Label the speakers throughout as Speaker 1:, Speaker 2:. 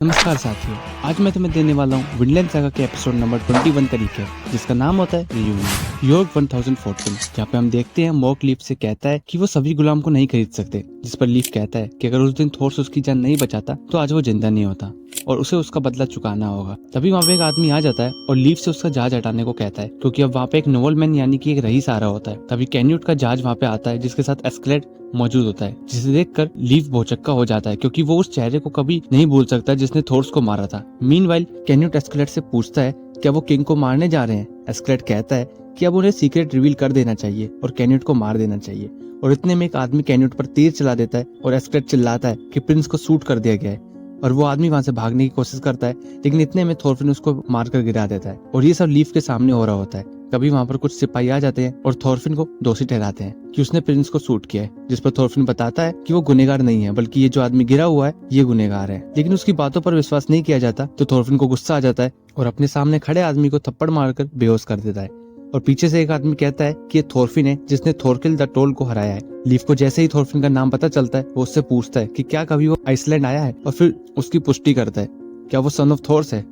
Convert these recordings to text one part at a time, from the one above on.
Speaker 1: नमस्कार साथियों, आज मैं तुम्हें देने वाला हूँ विनलैंड सागा के एपिसोड नंबर 21 का रिकैप, जिसका नाम होता है रियूनियन यॉर्क 1014, जहाँ पे हम देखते हैं मॉक लीफ से कहता है कि वो सभी गुलाम को नहीं खरीद सकते, जिस पर लीफ कहता है कि अगर उस दिन थोर्स उसकी जान नहीं बचाता तो आज वो जिंदा नहीं होता और उसे उसका बदला चुकाना होगा। तभी वहाँ पे एक आदमी आ जाता है और लीफ से उसका जहाज हटाने को कहता है, क्योंकि अब वहाँ पे एक नोवेलमैन यानी कि एक रईस आ रहा होता है। तभी कैन्यूट का जहाज वहाँ पे आता है, जिसके साथ एस्केलेड मौजूद होता है, जिसे देखकर लीफ भौचक्का हो जाता है, क्योंकि वो उस चेहरे को कभी नहीं भूल सकता जिसने थोर्स को मारा था। मीनवाइल कैन्यूट एस्केलेड से पूछता है क्या वो किंग को मारने जा रहे हैं। एस्केलेड कहता है कि अब उन्हें सीक्रेट रिवील कर देना चाहिए और कैन्यूट को मार देना चाहिए। और इतने में एक आदमी कैन्यूट पर तीर चला देता है और एस्केलेड चिल्लाता है कि प्रिंस को शूट कर दिया गया है और वो आदमी वहां से भागने की कोशिश करता है, लेकिन इतने में थोरफिन उसको मारकर गिरा देता है। और ये सब लीफ के सामने हो रहा होता है। कभी वहां पर कुछ सिपाही आ जाते हैं और थोरफिन को दोषी ठहराते हैं कि उसने प्रिंस को शूट किया है, जिस पर थोरफिन बताता है कि वो गुनहगार नहीं है, बल्कि ये जो आदमी गिरा हुआ है ये गुनहगार है। लेकिन उसकी बातों पर विश्वास नहीं किया जाता, तो थोरफिन को गुस्सा आ जाता है और अपने सामने खड़े आदमी को थप्पड़ मारकर बेहोश कर देता है। और पीछे से एक आदमी कहता है कि ये थोरफिन है जिसने थोरकिल द टोल को हराया है। लीफ को जैसे ही थोरफिन का नाम पता चलता है, वो उससे पूछता है कि क्या कभी वो आइसलैंड आया है, और फिर उसकी पुष्टि करता है क्या वो सन ऑफ थोर्स है।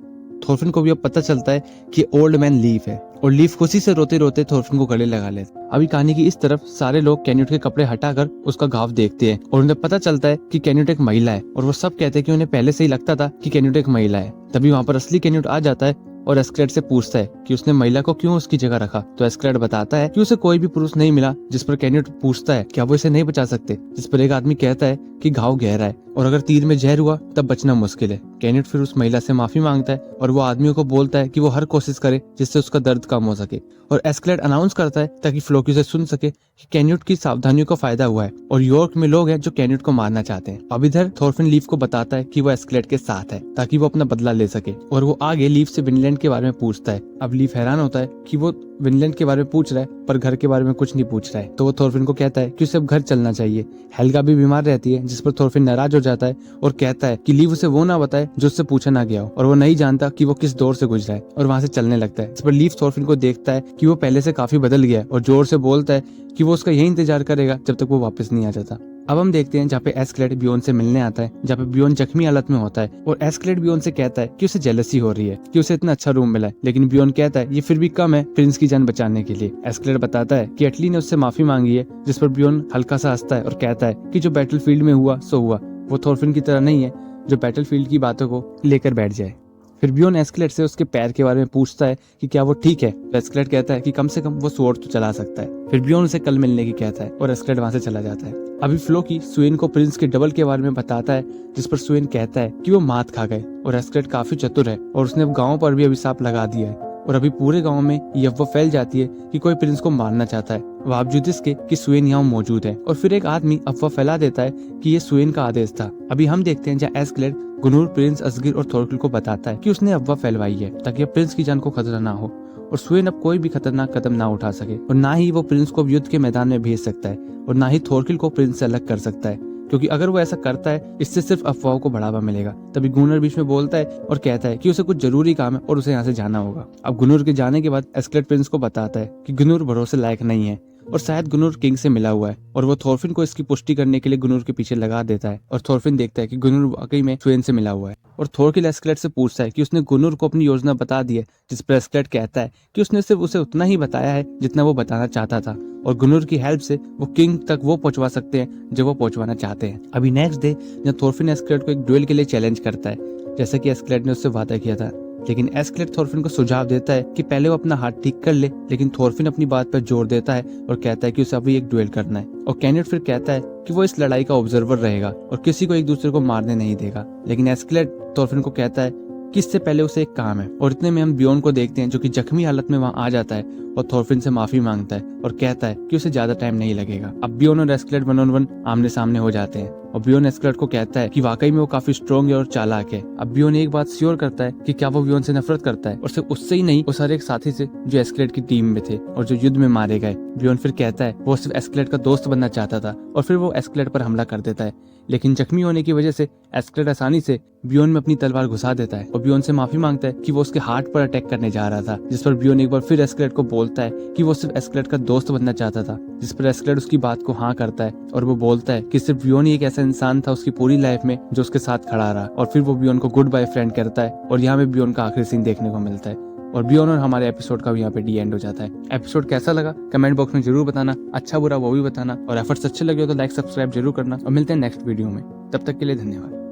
Speaker 1: थोरफिन को भी अब पता चलता है कि ओल्ड मैन लीफ है और लीफ खुशी से रोते रोते थोरफिन को गले लगा लेता। अभी कहानी की इस तरफ सारे लोग कैन्यूट के कपड़े हटाकर उसका घाव देखते हैं और उन्हें पता चलता है कि कैन्यूट एक महिला है, और वो सब कहते हैं कि उन्हें पहले से ही लगता था कि कैन्यूट एक महिला है। तभी वहाँ पर असली कैन्यूट आ जाता है और एस्केलेड से पूछता है कि उसने महिला को क्यों उसकी जगह रखा। तो एस्केलेड बताता है कि उसे कोई भी पुरुष नहीं मिला, जिस पर कैन्यूट पूछता है क्या वो इसे नहीं बचा सकते, जिस पर एक आदमी कहता है कि घाव गहरा है और अगर तीर में जहर हुआ तब बचना मुश्किल है। कैन्यूट फिर उस महिला से माफी मांगता है और वो आदमियों को बोलता है कि वो हर कोशिश करे जिससे उसका दर्द कम हो सके। और एस्केलेड अनाउंस करता है ताकि फ्लोकी से सुन सके कि कैन्यूट की सावधानियों का फायदा हुआ है और यॉर्क में लोग हैं जो कैन्यूट को मारना चाहते हैं। अब इधर थोरफिन लीफ को बताता है कि वो एस्केलेड के साथ है ताकि वो अपना बदला ले सके, और वो आगे लीफ से विनलैंड के बारे में पूछता है। अब लीफ हैरान होता है कि वो विनलैंड के बारे में पूछ रहा है पर घर के बारे में कुछ नहीं पूछ रहा है। तो वो थोरफिन को कहता है कि उसे अब घर चलना चाहिए। हेल्गा भी बीमार रहती है, जिस पर थोरफिन नाराज हो जाता है और कहता है कि लीव उसे वो ना बताए जो उससे पूछा ना गया हो, और वो नहीं जानता कि वो किस दौर से गुजरा है, और वहां से चलने लगता है। इस पर लीफ थोरफिन को देखता है कि वो पहले से काफी बदल गया है और जोर से बोलता है कि वो उसका यही इंतजार करेगा जब तक वो वापस नहीं आ जाता। अब हम देखते हैं जहाँ पे एस्केलेड बियोन से मिलने आता है, जहाँ पे बियोन जख्मी हालत में होता है और एस्केलेड बियोन से कहता है कि उसे जेलसी हो रही है कि उसे इतना अच्छा रूम मिला है, लेकिन बियोन कहता है ये फिर भी कम है प्रिंस की जान बचाने के लिए। एस्केलेड बताता है कि एटली ने उससे माफी मांगी है, जिस पर बियोन हल्का सा हंसता है और कहता है कि जो बैटलफील्ड में हुआ सो हुआ, वो थोरफिन की तरह नहीं है जो बैटलफील्ड की बातों को लेकर बैठ जाए। फिर बियोन एस्केलेड से उसके पैर के बारे में पूछता है कि क्या वो ठीक है। तो एस्केलेड कहता है कि कम से कम वो स्वॉर्ड तो चला सकता है। फिर बियोन उसे कल मिलने की कहता है और एस्केलेड वहां से चला जाता है। अभी फ्लोकी स्वेन को प्रिंस के डबल के बारे में बताता है, जिस पर स्वेन कहता है कि वो मात खा गए और एस्केलेड काफी चतुर है और उसने अब गाँव पर भी अभिशाप लगा दिया है, और अभी पूरे गांव में ये अफवाह फैल जाती है कि कोई प्रिंस को मारना चाहता है, बावजूद इसके कि स्वेन यहाँ मौजूद है। और फिर एक आदमी अफवाह फैला देता है कि ये स्वेन का आदेश था। अभी हम देखते हैं जहाँ एस्केलेड गुनूर, प्रिंस असगिर और थोरकिल को बताता है कि उसने अफवाह फैलवाई है ताकि अब प्रिंस की जान को खतरा ना हो और स्वेन अब कोई भी खतरनाक कदम ना उठा सके, और ना ही वो प्रिंस को युद्ध के मैदान में भेज सकता है और ना ही थोरकिल को प्रिंस से अलग कर सकता है, क्योंकि अगर वो ऐसा करता है इससे सिर्फ अफवाहों को बढ़ावा मिलेगा। तभी गुनर बीच में बोलता है और कहता है कि उसे कुछ जरूरी काम है और उसे यहाँ से जाना होगा। अब गुनर के जाने के बाद एस्केलेड प्रिंस को बताता है कि गुनर भरोसे लायक नहीं है और शायद गुनर किंग से मिला हुआ है, और वो थोरफिन को इसकी पुष्टि करने के लिए गुनर के पीछे लगा देता है। और थोरफिन देखता है कि गुनर वाकई में स्वेन से मिला हुआ है, और थोरकिल एस्केलेड से पूछता है कि उसने गुनर को अपनी योजना बता दी है, जिस पर एस्केलेड कहता है कि उसने सिर्फ उसे उतना ही बताया है जितना वो बताना चाहता था, और गुनर की हेल्प से वो किंग तक वो पहुंचवा सकते हैं जो वो पहुंचवाना चाहते हैं। अभी नेक्स्ट डे जब थोरफिन एस्केलेड को एक ड्यूएल के लिए चैलेंज करता है, जैसा कि एस्केलेड ने उससे वादा किया था, लेकिन एस्केलेड थोरफिन को सुझाव देता है कि पहले वो अपना हाथ ठीक कर ले, लेकिन थोरफिन अपनी बात पर जोर देता है और कहता है कि उसे अभी एक ड्यूएल करना है। और कैन्यूट फिर कहता है कि वो इस लड़ाई का ऑब्जर्वर रहेगा और किसी को एक दूसरे को मारने नहीं देगा, लेकिन एस्केलेड थोरफिन को कहता है कि इससे पहले उसे एक काम है। और इतने में हम बियोन को देखते हैं जो कि जख्मी हालत में वहां आ जाता है और थोरफिन से माफी मांगता है और कहता है कि उसे ज्यादा टाइम नहीं लगेगा। अब बियोन और एस्केलेड 1-on-1 आमने सामने हो जाते हैं और बियोन एस्केलेड को कहता है कि वाकई में वो काफी स्ट्रॉन्ग है और चालाक है। अब बियोन एक बात श्योर करता है कि क्या वो बियोन से नफरत करता है, और सिर्फ उससे ही नहीं, उस हर एक साथी से जो एस्केलेड की टीम में थे और जो युद्ध में मारे गए। बियोन फिर कहता है वो सिर्फ एस्केलेड का दोस्त बनना चाहता था, और फिर वो एस्केलेड पर हमला कर देता है, लेकिन जख्मी होने की वजह से एस्केलेड आसानी से बियोन में अपनी तलवार घुसा देता है और बियोन से माफी मांगता है कि वो उसके हार्ट पर अटैक करने जा रहा था, जिस पर बियोन एक बार फिर एस्केलेड को बोलता है कि वो सिर्फ एस्केलेड का दोस्त बनना चाहता था, जिस पर एस्केलेड उसकी बात को हाँ करता है और वो बोलता है कि सिर्फ बियोन ही एक ऐसा ऐसा इंसान था उसकी पूरी लाइफ में जो उसके साथ खड़ा रहा, और फिर वो बियॉन को गुड बाय फ्रेंड करता है और यहाँ पे बियॉन का आखिरी सीन देखने को मिलता है और बियॉन और हमारे एपिसोड का भी यहाँ पे डी एंड हो जाता है। एपिसोड कैसा लगा कमेंट बॉक्स में जरूर बताना, अच्छा बुरा वो भी बताना, और एफर्ट्स अच्छे लगे हो तो लाइक सब्सक्राइब जरूर करना, और मिलते हैं नेक्स्ट वीडियो में। तब तक के लिए धन्यवाद।